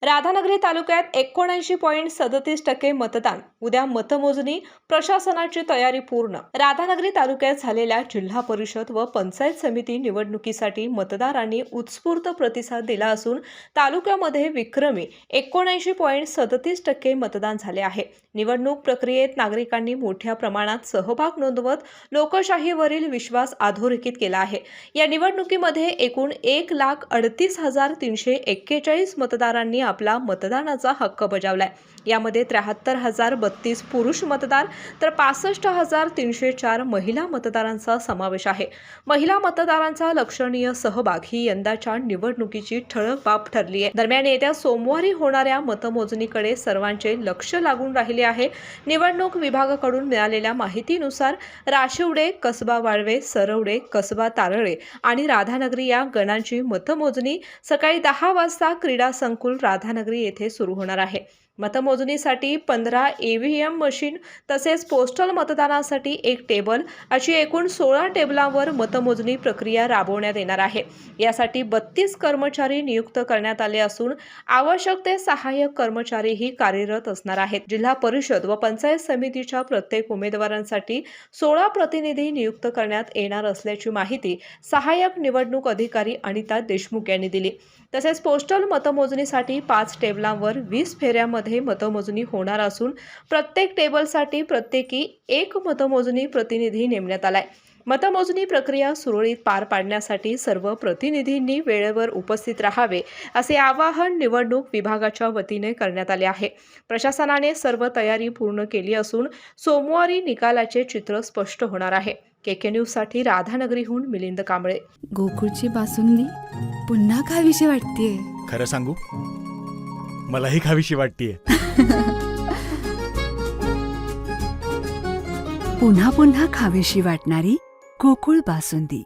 राधानगरी तालुक्यात 79.37% मतदान. उद्या मतमोजणी. प्रशासनाची तयारी पूर्ण. राधानगरी तालुक्यात झालेल्या जिल्हा परिषद व पंचायत समिती निवडणुकीसाठी मतदारांनी उत्स्फूर्त प्रतिसाद दिला असून तालुक्यामध्ये विक्रमी 79.37% मतदान झाले आहे. निवडणूक प्रक्रियेत नागरिकांनी मोठ्या प्रमाणात सहभाग नोंदवत लोकशाहीवरील विश्वास अधोरेखित केला आहे. या निवडणुकीमध्ये एकूण 1,38,341 मतदारांनी आपला मतदानाचा हक्क बजावलाय. यामध्ये 73,032 पुरुष मतदार तर 65,304 महिला मतदारांचा समावेश आहे. महिला मतदारांचा लक्षणीय सहभाग ही यंदाच्या निवडणुकीची ठळक बाब ठरली आहे. दरम्यान येत्या सोमवारी होणाऱ्या मतमोजणीकडे सर्वांचे लक्ष लागून राहिले आहे. निवडणूक विभागाकडून मिळालेल्या माहितीनुसार राशिवडे, कसबा वाळवे, सरवडे, कसबा तारळे आणि राधानगरी या गणांची मतमोजणी सकाळी 10 वाजता क्रीडा संकुल राधानगरी येथे सुरू होणार आहे. मतमोजणीसाठी 15 EVM मशीन तसेच पोस्टल मतदानासाठी 1 टेबल अशी एकूण 16 टेबलांवर मतमोजणी प्रक्रिया राबवण्यात येणार आहे. यासाठी 32 कर्मचारी नियुक्त करण्यात आले असून आवश्यक ते सहाय्यक कर्मचारीही कार्यरत असणार आहेत. जिल्हा परिषद व पंचायत समितीच्या प्रत्येक उमेदवारांसाठी 16 प्रतिनिधी नियुक्त करण्यात येणार असल्याची माहिती सहाय्यक निवडणूक अधिकारी अनिता देशमुख यांनी दिली. तसेच पोस्टल मतमोजणीसाठी 5 टेबलांवर 20 फेऱ्यामध्ये मतमोजणी होणार असून प्रत्येक टेबलसाठी प्रत्येकी 1 मतमोजणी प्रतिनिधी नेमण्यात आलाय. मतमोजणी प्रक्रिया सुरळीत पार पाडण्यासाठी सर्व प्रतिनिधींनी वेळेवर उपस्थित राहावे असे आवाहन निवडणूक विभागाच्या वतीने करण्यात आले आहे. प्रशासनाने सर्व तयारी पूर्ण केली असून सोमवारी निकालाचे चित्र स्पष्ट होणार आहे. KK न्यूजसाठी राधानगरीहून मिलिंद कांबळे. गोकुळची बासुंदी पुन्हा खावीशी वाटतेय. खरं सांगू, मलाही खावीशी वाटतेय. पुन्हा पुन्हा खावीशी वाटणारी गोकुळ बासुंदी.